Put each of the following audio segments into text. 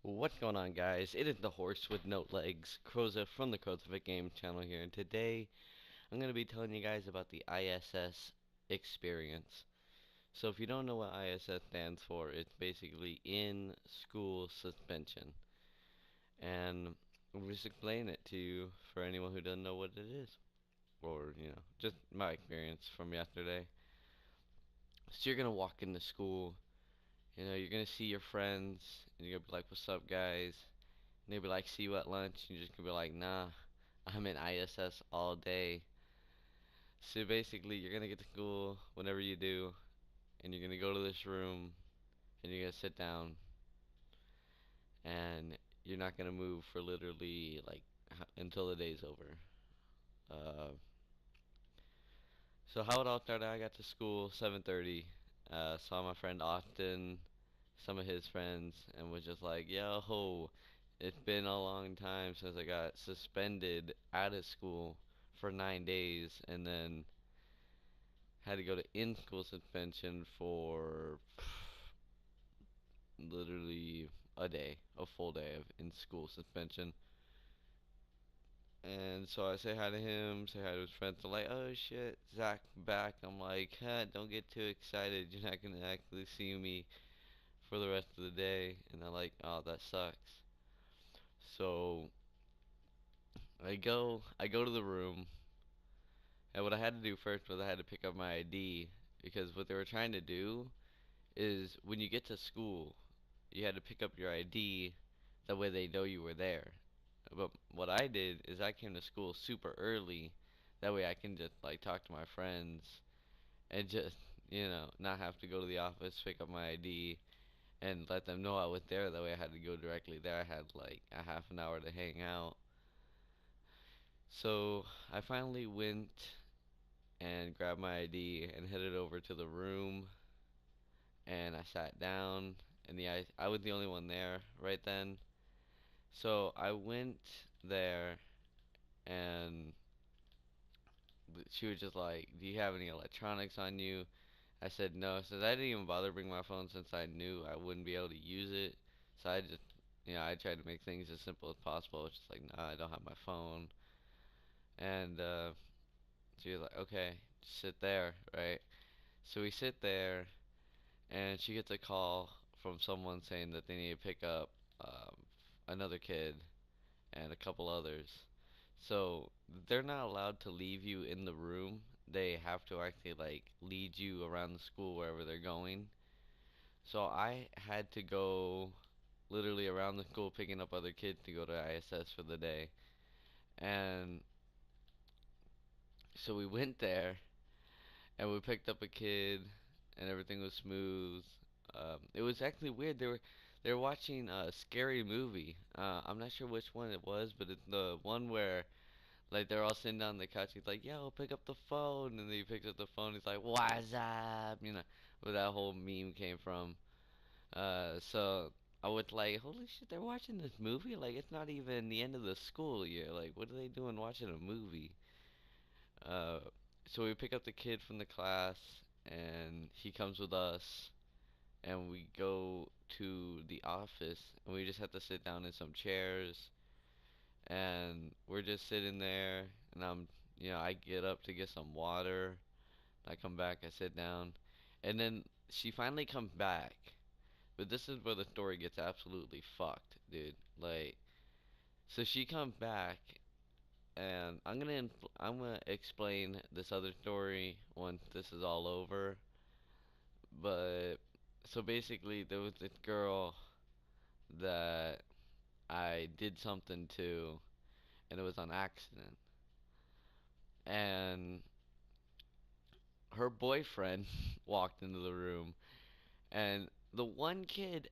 What's going on, guys? It is the horse with no legs, Crowshoof from the Crowshoof Game channel here, and today I'm going to be telling you guys about the ISS experience. So if you don't know what ISS stands for, it's basically in school suspension. And I'll just explain it to you for anyone who doesn't know what it is, or just my experience from yesterday. So you're going to walk into school, you're going to see your friends, and you're going to be like, "What's up, guys?" And they'd be like, "See you at lunch." And you're just gonna be like, "Nah, I'm in ISS all day." So basically, you're gonna get to school whenever you do, and you're gonna go to this room, and you're gonna sit down, and you're not gonna move for literally like until the day's over. Uh, so how it all started, I got to school 7:30. Saw my friend Austin, some of his friends, and was just like, "Yo, it's been a long time since I got suspended out of school for 9 days, and then had to go to in-school suspension for literally a day, a full day of in-school suspension." And so I say hi to him, say hi to his friends. They're like, "Oh shit, Zach back." I'm like, don't get too excited. You're not gonna actually see me for the rest of the day." And they're like, "Oh, that sucks." So I go to the room, and what I had to do first was I had to pick up my ID, because what they were trying to do is when you get to school, you had to pick up your ID, that way they know you were there. But what I did is I came to school super early, that way I can just like talk to my friends and just, not have to go to the office, pick up my ID, and let them know I was there. That way I had to go directly there. I had like a half an hour to hang out. So I finally went and grabbed my ID and headed over to the room, and I sat down, and I was the only one there right then. So I went there, and she was just like, "Do you have any electronics on you?" I said no. I said I didn't even bother to bring my phone since I knew I wouldn't be able to use it. So I just, I tried to make things as simple as possible. It's just like, "No, I don't have my phone." And she was like, "Okay, just sit there, right?" So we sit there, and she gets a call from someone saying that they need to pick up another kid and a couple others. So they're not allowed to leave you in the room. They have to actually like lead you around the school wherever they're going. So I had to go literally around the school picking up other kids to go to ISS for the day. And so we went there, and we picked up a kid, and everything was smooth. It was actually weird. They were watching a scary movie. I'm not sure which one it was, but it's the one where like they're all sitting down on the couch. He's like, "Yo, pick up the phone," and then he picks up the phone. He's like, "What's up?" Where that whole meme came from. So I was like, "Holy shit, they're watching this movie? Like, it's not even the end of the school year. Like, what are they doing watching a movie?" Uh, so we pick up the kid from the class, and he comes with us, and we go to the office, and we just have to sit down in some chairs, and we're just sitting there, and I get up to get some water. I come back, I sit down, and then she finally comes back. But this is where the story gets absolutely fucked, dude. Like, so she comes back, and I'm gonna explain this other story once this is all over. But so basically, there was this girl that I did something to, and it was on accident. And her boyfriend walked into the room, and the one kid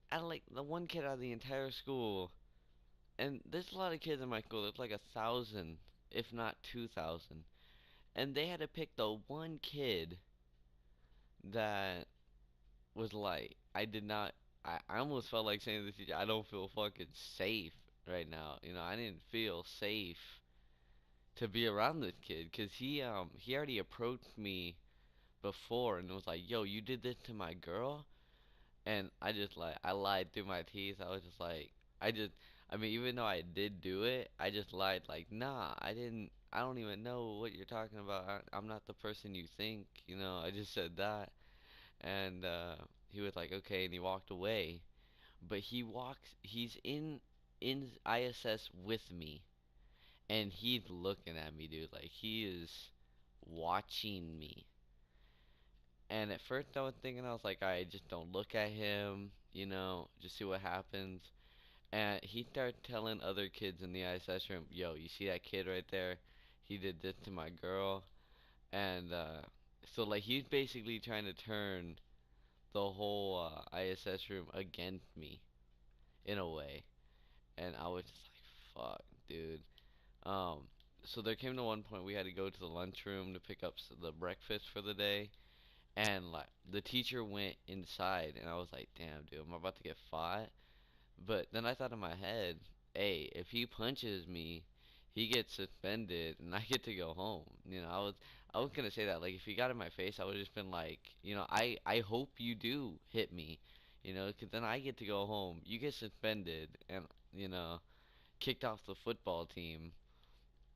out of the entire school, and there's a lot of kids in my school. There's like 1,000, if not 2,000, and they had to pick the one kid that was like, I did not. I almost felt like saying to the teacher, "I don't feel fucking safe right now." I didn't feel safe to be around this kid, cause he already approached me before and was like, "Yo, you did this to my girl," And I lied through my teeth. I was just like, I just, I mean, even though I did do it, I just lied like, nah, I didn't. I don't even know what you're talking about. I'm not the person you think. I just said that. And he was like, okay, and he walked away. But he's in ISS with me, and he's looking at me, dude. Like he is watching me. And at first I was thinking, I was like, I just don't look at him, just see what happens. And he started telling other kids in the ISS room, yo, you see that kid right there? He did this to my girl. And so like he's basically trying to turn the whole ISS room against me in a way. And I was just like, fuck, dude. Um, so there came to one point we had to go to the lunchroom to pick up the breakfast for the day. And like the teacher went inside, and I was like, "Damn, dude, I'm about to get fought." But then I thought in my head, "Hey, if he punches me, he gets suspended, and I get to go home." I was gonna say that. Like, if he got in my face, I would have just been like, I hope you do hit me, 'cause then I get to go home. You get suspended, and you know, kicked off the football team.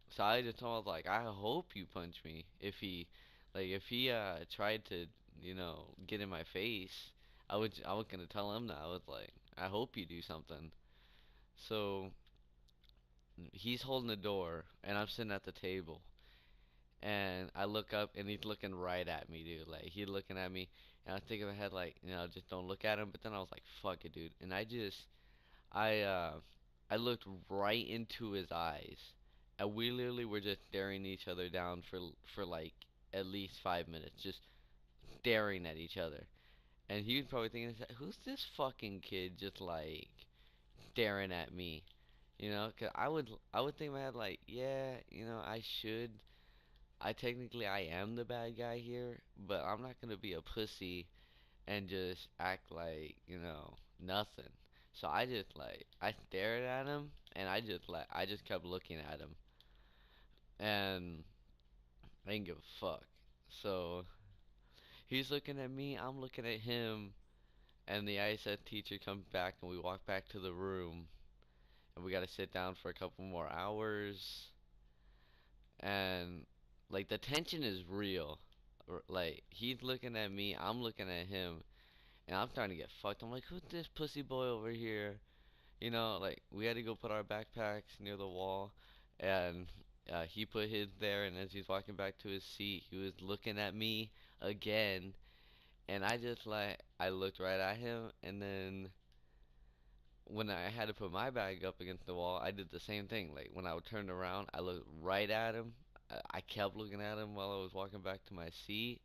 So I just told him, like, I hope you punch me. If he tried to, get in my face, I was gonna tell him that. I was like, I hope you do something. So he's holding the door, and I'm sitting at the table, and I look up, and he's looking right at me, dude. Like he's looking at me, and I was thinking in my head, like, just don't look at him. But then I was like, fuck it, dude, and I I looked right into his eyes, and we literally were just staring each other down for like at least 5 minutes, just staring at each other. And he was probably thinking, "Who's this fucking kid just like staring at me?" 'Cause I would think in my head like, yeah, I should. I am the bad guy here, but I'm not gonna be a pussy and just act like, nothing. So I stared at him, and I just kept looking at him, and I didn't give a fuck. So he's looking at me, I'm looking at him, and the ISS teacher comes back, and we walk back to the room, and we gotta sit down for a couple more hours, and like the tension is real. Like he's looking at me, I'm looking at him, and I'm starting to get fucked. I'm like, who's this pussy boy over here? Like we had to go put our backpacks near the wall, and he put his there, and as he's walking back to his seat, he was looking at me again, and I looked right at him, and then when I had to put my bag up against the wall, I did the same thing. Like when I turned around, I looked right at him. I kept looking at him while I was walking back to my seat,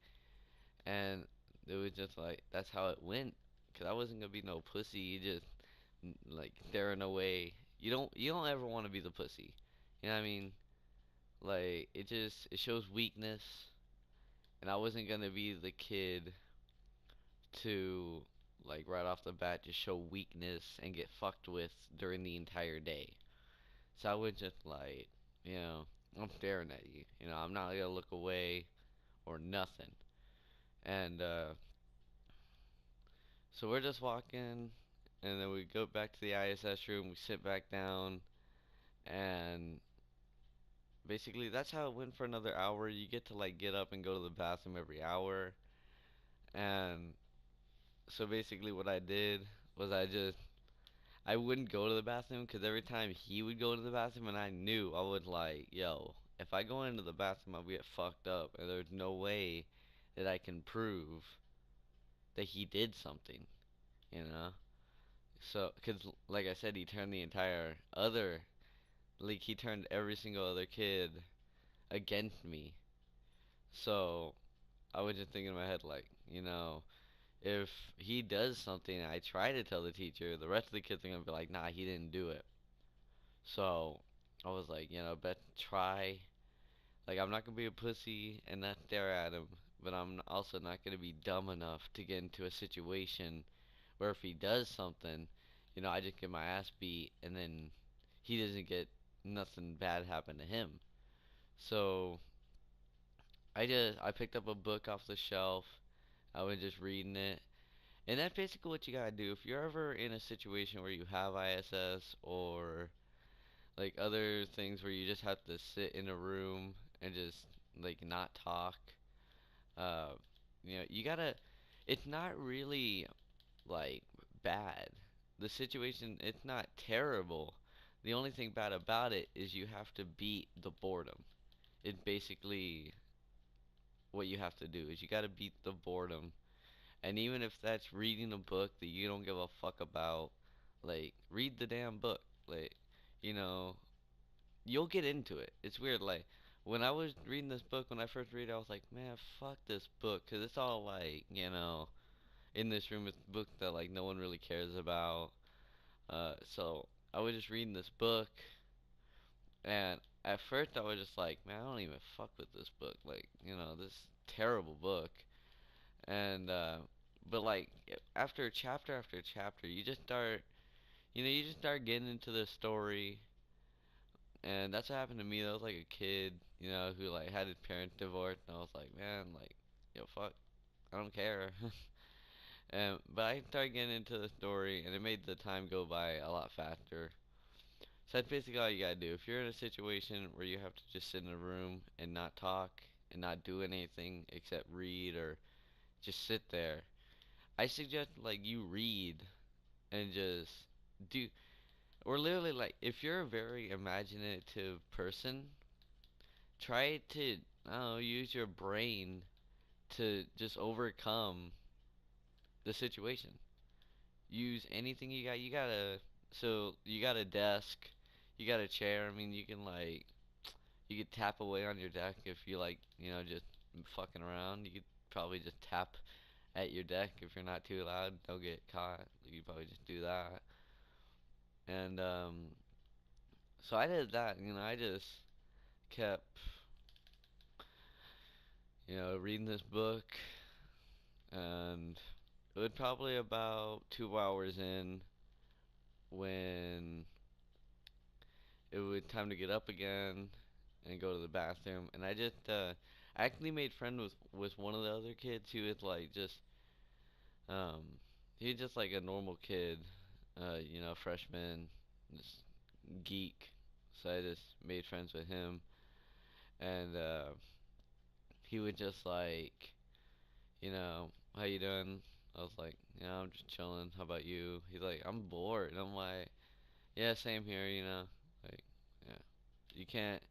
and it was just like that's how it went. 'Cause I wasn't gonna be no pussy. You just like staring away. You don't ever want to be the pussy. You know what I mean? Like it shows weakness, and I wasn't gonna be the kid to like right off the bat just show weakness and get fucked with during the entire day. So I would just like, you know, I'm staring at you. I'm not gonna look away or nothing. And so we're just walking, and then we go back to the ISS room. We sit back down, and basically that's how it went for another hour. You get to like get up and go to the bathroom every hour. And so basically what I did was I wouldn't go to the bathroom because every time he would go to the bathroom and I knew, I would like, yo, if I go into the bathroom, I'll get fucked up, and there's no way that I can prove that he did something, you know? So, because like I said, he turned the entire other, like, he turned every single other kid against me. So, I was just thinking in my head, like, if he does something and I try to tell the teacher, the rest of the kids are gonna be like, nah, he didn't do it. So I was like, best try. Like, I'm not gonna be a pussy and not stare at him, but I'm also not gonna be dumb enough to get into a situation where if he does something, I just get my ass beat and then he doesn't get nothing bad happen to him. So I picked up a book off the shelf. I was just reading it, And that's basically what you gotta do. If you're ever in a situation where you have ISS or like other things where you just have to sit in a room and just like not talk, uh, you gotta. It's not really like bad. The situation, it's not terrible. The only thing bad about it is you have to beat the boredom. It's basically what you have to do is you got to beat the boredom. And even if that's reading a book that you don't give a fuck about, like read the damn book. Like, you know, you'll get into it. It's weird. Like when I was reading this book, when I first read it, I was like, man, fuck this book, 'cause it's all like, in this room, it's a book that like no one really cares about. So I was just reading this book, and at first I was just like, man, I don't even fuck with this book. Like, this terrible book. And but like after chapter after chapter, you just start getting into the story, and that's what happened to me. I was like a kid, who like had his parents divorced, and I was like, man, like, yo, fuck, I don't care. But I started getting into the story, and it made the time go by a lot faster. So that's basically all you gotta do. If you're in a situation where you have to just sit in a room and not talk and not do anything except read or just sit there, I suggest like you read and just do, or literally like if you're a very imaginative person, try to, I don't know, use your brain to just overcome the situation. Use anything you got. So you got a desk, you got a chair. I mean, you could tap away on your deck if you like, just fucking around. You could probably just tap at your deck if you're not too loud. Don't get caught. You could probably just do that. And so I did that. I just kept, reading this book, and it was probably about 2 hours in when it was time to get up again and go to the bathroom. And I actually made friends with one of the other kids who was like just, um, he's just like a normal kid, freshman, just geek. So I just made friends with him, and he would just like, how you doing? I was like, yeah, I'm just chilling. How about you? He's like, I'm bored. And I'm like, yeah, same here. Like, yeah, you can't.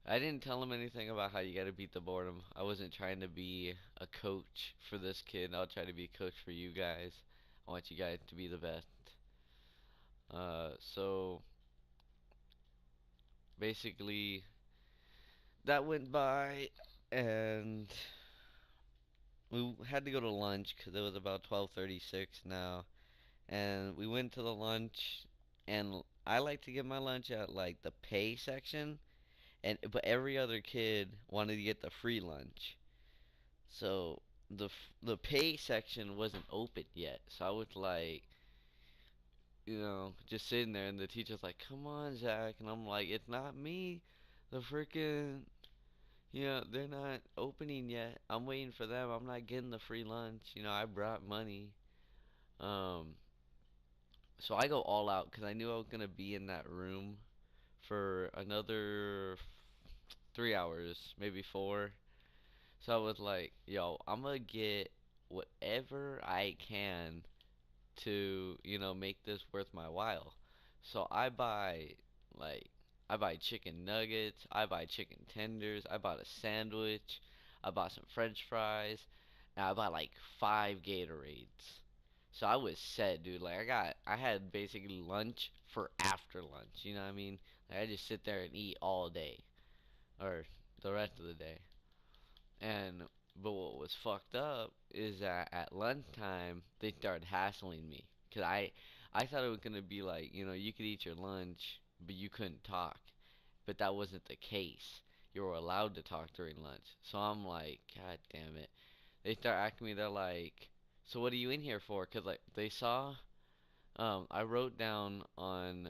I didn't tell him anything about how you gotta beat the boredom. I wasn't trying to be a coach for this kid. I'll try to be a coach for you guys. I want you guys to be the best. So basically, that went by, and we had to go to lunch because it was about 12:36 now, and we went to the lunch, and I like to get my lunch at like the pay section, but every other kid wanted to get the free lunch. So the pay section wasn't open yet. So I was like, just sitting there, and the teacher's like, "Come on, Zach," and I'm like, "It's not me. The freaking, they're not opening yet. I'm waiting for them. I'm not getting the free lunch. I brought money." Um, so I go all out because I knew I was gonna be in that room for another 3 hours, maybe four. So I was like, "Yo, I'm gonna get whatever I can to, make this worth my while." So like I buy chicken nuggets, I buy chicken tenders, I bought a sandwich, I bought some French fries, and I bought like 5 Gatorades. So I was set, dude. Like I had basically lunch for after lunch. You know what I mean? Like I just sit there and eat all day or the rest of the day. And but what was fucked up is that at lunchtime they started hassling me because I thought it was gonna be like, you could eat your lunch but you couldn't talk, but that wasn't the case. You were allowed to talk during lunch. So I'm like, God damn it. They start asking me, they're like, so what are you in here for? Because like they saw, I wrote down on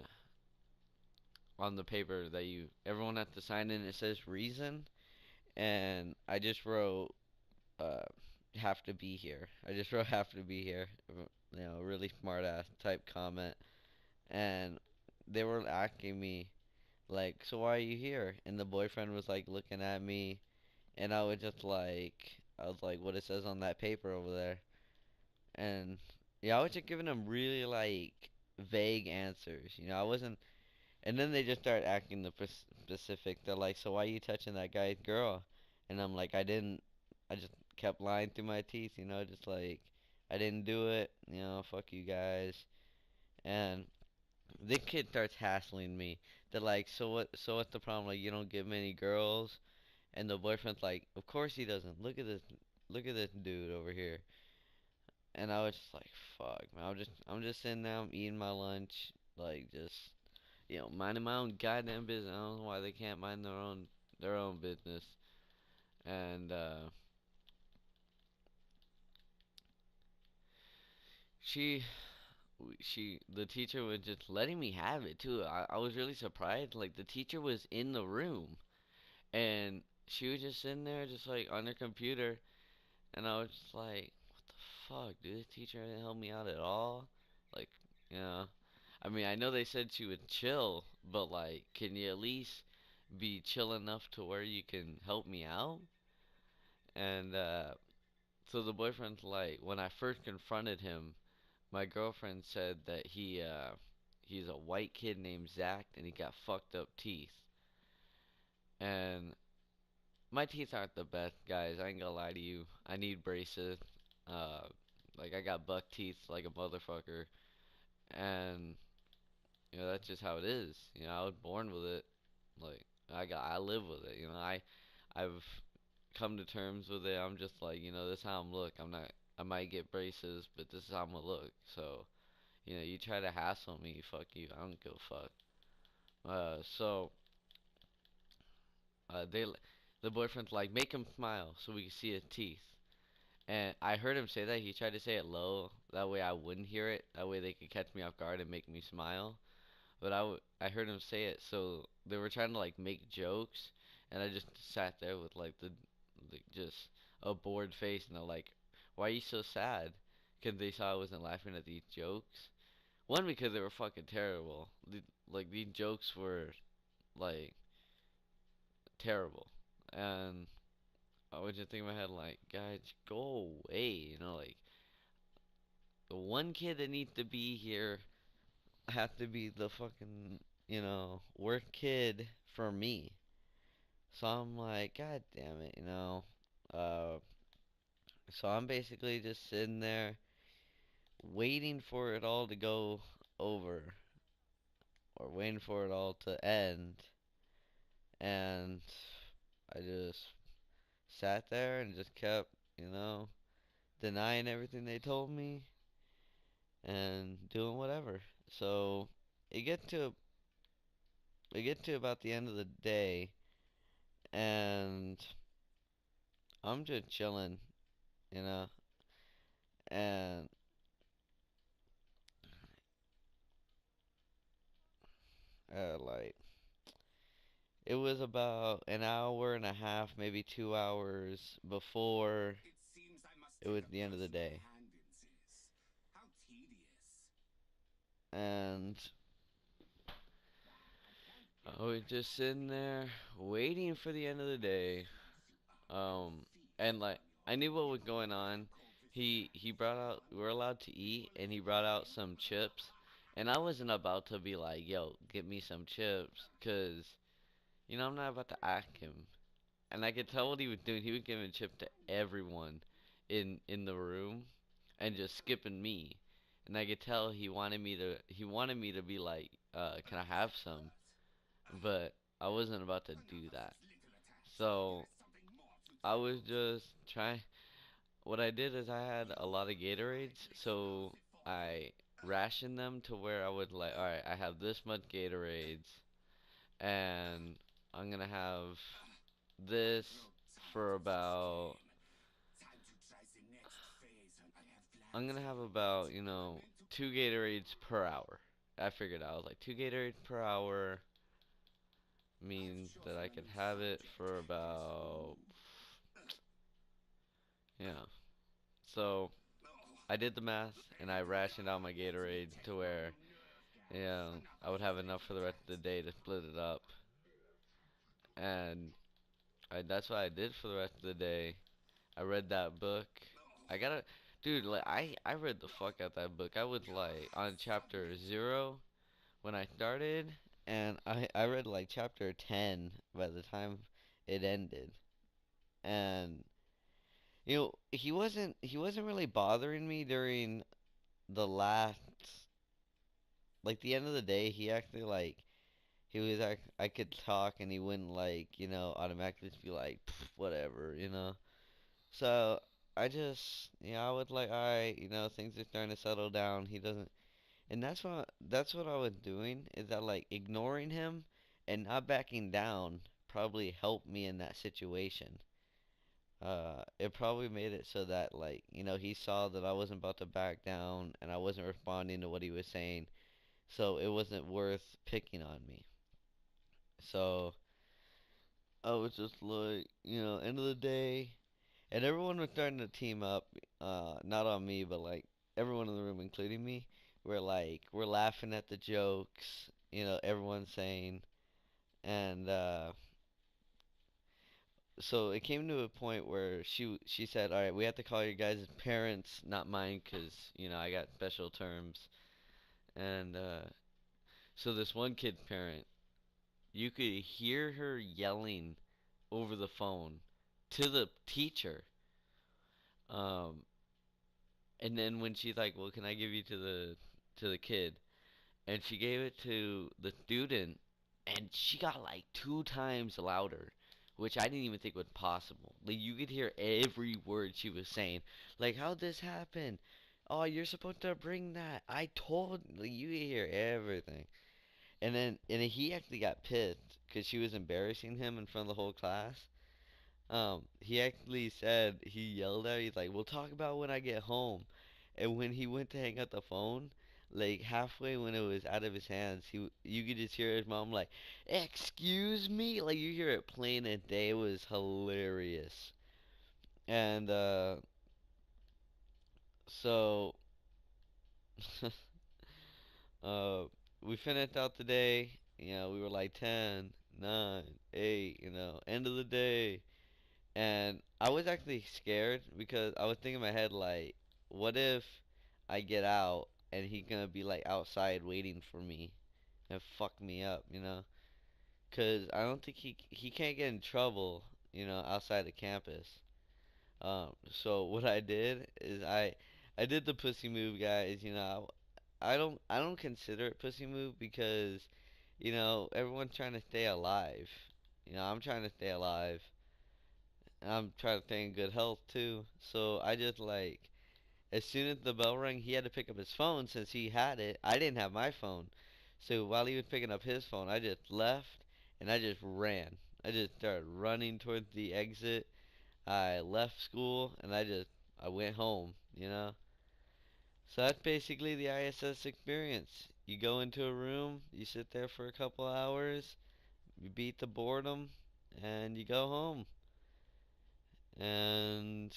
the paper that everyone has to sign in. It says reason, and I just wrote uh, have to be here. I just wrote have to be here. Really smart ass type comment. And they were asking me, like, so why are you here? And the boyfriend was like looking at me, and I was like, what it says on that paper over there. And yeah, I was just giving them really like vague answers. I wasn't. And then they just start acting the specific. They're like, so why you touching that guy's girl? And I'm like, I didn't. I just kept lying through my teeth. Just like I didn't do it. Fuck you guys. And the kid starts hassling me. They're like, so what? So what's the problem? Like, you don't get many girls? And the boyfriend's like, of course he doesn't. Look at this. Look at this dude over here. And I was just like, fuck, man. I'm just sitting there. I'm eating my lunch. Like, just minding my own goddamn business. I don't know why they can't mind their own business. And she the teacher was just letting me have it too. I was really surprised. Like the teacher was in the room and she was just sitting there just like on her computer and I was just like, what the fuck, dude? This teacher didn't help me out at all. Like, you know, I mean, I know they said she would chill, but like, can you at least be chill enough to where you can help me out? And so the boyfriend's like, when I first confronted him, my girlfriend said that he's a white kid named Zach and he got fucked up teeth. And my teeth aren't the best, guys. I ain't gonna lie to you. I need braces. Uh, like I got buck teeth like a motherfucker, and that's just how it is. I was born with it. Like I live with it. I've come to terms with it. I'm just like, this is how I'm look. I'm not. I might get braces, but this is how I'm gonna look. So, you try to hassle me, fuck you. I don't give a fuck. So the boyfriend's like, make him smile so we can see his teeth. And I heard him say that. He tried to say it low. That way I wouldn't hear it. That way they could catch me off guard and make me smile. But I heard him say it, so they were trying to like make jokes, and I just sat there with like just a bored face, and they're like, "Why are you so sad?" Because they saw I wasn't laughing at these jokes. One, because they were fucking terrible. Like these jokes were like terrible, and I was just thinking in my head like, guys, go away. Like the one kid that needs to be here have to be the fucking, worst kid for me. So I'm like, God damn it. Uh, so I'm basically just sitting there waiting for it all to go over or waiting for it all to end. And I just sat there and just kept, denying everything they told me and doing whatever. So it get to it get to about the end of the day and I'm just chilling, you know, and like it was about an hour and a half, maybe 2 hours before it was the end of the day, and I was just sitting there waiting for the end of the day, um, and like I knew what was going on. He brought out we were allowed to eat, and he brought out some chips, and I wasn't about to be like, "Yo, get me some chips," 'cause I'm not about to ask him. And I could tell what he was doing. He was giving chip to everyone in the room and just skipping me. And I could tell he wanted me to be like, can I have some? But I wasn't about to do that. So I was just trying. What I did is I had a lot of Gatorades, so I rationed them to where I would like, all right, I have this much Gatorades, and I'm gonna have this for about I'm gonna have about, 2 Gatorades per hour. I figured out like 2 Gatorades per hour means that I could have it for about, yeah. So I did the math and I rationed out my Gatorade to where, you know, I would have enough for the rest of the day to split it up. And that's what I did for the rest of the day. I read that book. I gotta, dude, like I read the fuck out that book. I was like on chapter 0 when I started, and I read like chapter 10 by the time it ended. And he wasn't really bothering me during the last, like the end of the day. He actually like he was I could talk and he wouldn't like, automatically just be like, "Pff, whatever, you know." So I just, I would like, all right, things are starting to settle down. He doesn't, and that's what I was doing, is that like ignoring him and not backing down probably helped me in that situation. It probably made it so that, like, he saw that I wasn't about to back down and I wasn't responding to what he was saying, so it wasn't worth picking on me. So I was just like, end of the day, and everyone was starting to team up, not on me, but like everyone in the room, including me. We're laughing at the jokes, everyone's saying, and so it came to a point where she said, "All right, we have to call your guys' parents, not mine, 'cause I got special terms." And so this one kid's parent, you could hear her yelling over the phone to the teacher. Um, and then when she's like, "Well, can I give you to the kid?" And she gave it to the student, and she got like 2 times louder, which I didn't even think was possible. Like you could hear every word she was saying. Like, how'd this happen? Oh, you're supposed to bring that. I told, like, you could hear everything. And then he actually got pissed because she was embarrassing him in front of the whole class. He actually said, he yelled at her, he's like, "We'll talk about when I get home." And when he went to hang up the phone, like halfway when it was out of his hands, you could just hear his mom like, "Excuse me?" Like you hear it plain as day. It was hilarious. And so uh we finished out the day. We were like 10, 9, 8, end of the day. And I was actually scared because I was thinking in my head like, what if I get out and he gonna be like outside waiting for me and fuck me up, you know? 'Cause I don't think he can't get in trouble, outside the campus. So what I did is I did the pussy move, guys. I don't consider it pussy move because everyone's trying to stay alive. I'm trying to stay alive. And I'm trying to stay in good health too. So I just like, as soon as the bell rang, he had to pick up his phone since he had it. I didn't have my phone. So while he was picking up his phone, I just left and I just ran. I just started running towards the exit. I left school and I went home. So that's basically the ISS experience. You go into a room, you sit there for a couple hours, you beat the boredom, and you go home. And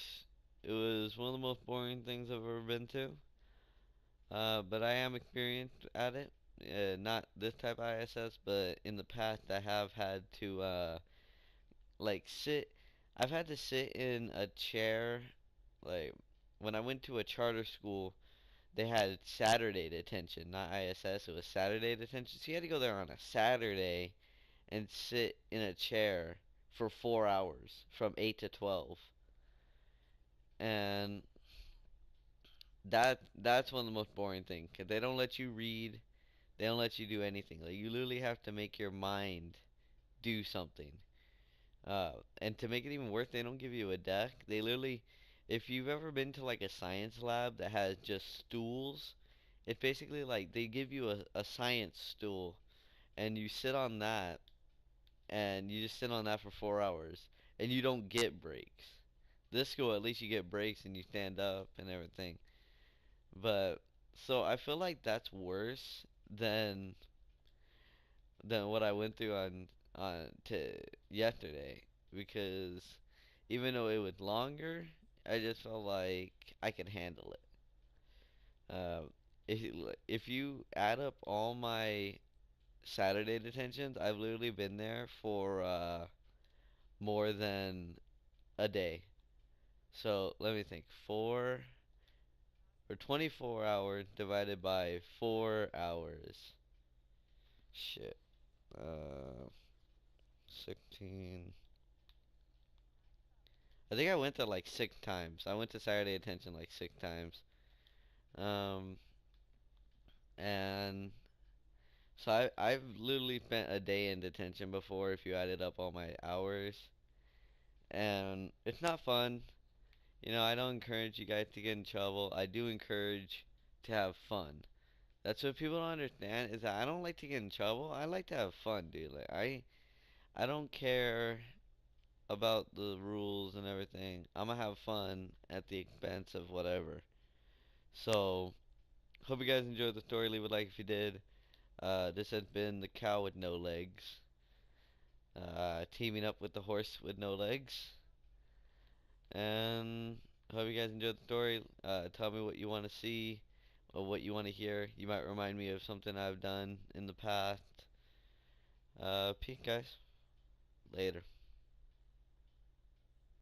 it was one of the most boring things I've ever been to. But I am experienced at it. Not this type of ISS, but in the past I have had to like sit. I've had to sit in a chair. Like when I went to a charter school, they had Saturday detention, not ISS. It was Saturday detention. So you had to go there on a Saturday and sit in a chair for 4 hours from 8 to 12. And that's one of the most boring things, 'cause they don't let you read, they don't let you do anything. Like you literally have to make your mind do something. And to make it even worse, they don't give you a deck. They literally, if you've ever been to like a science lab that has just stools, it's basically like they give you a science stool and you sit on that and you just sit on that for 4 hours and you don't get breaks. This school, at least you get breaks and you stand up and everything. But so I feel like that's worse than what I went through on to yesterday, because even though it was longer, I just felt like I could handle it. If you add up all my Saturday detentions, I've literally been there for more than a day. So let me think. 24 hours divided by 4 hours. Shit. Uh, 16. I think I went there like 6 times. I went to Saturday attention like 6 times. Um, and so I've literally spent a day in detention before if you added up all my hours. And it's not fun. You know, I don't encourage you guys to get in trouble. I do encourage to have fun. That's what people don't understand is that I don't like to get in trouble. I like to have fun, dude. Like I don't care about the rules and everything. I'm gonna have fun at the expense of whatever. So, hope you guys enjoyed the story. Leave a like if you did. This has been the cow with no legs. Teaming up with the horse with no legs. And hope you guys enjoyed the story. Tell me what you want to see or what you want to hear. You might remind me of something I've done in the past. Peace, guys. Later.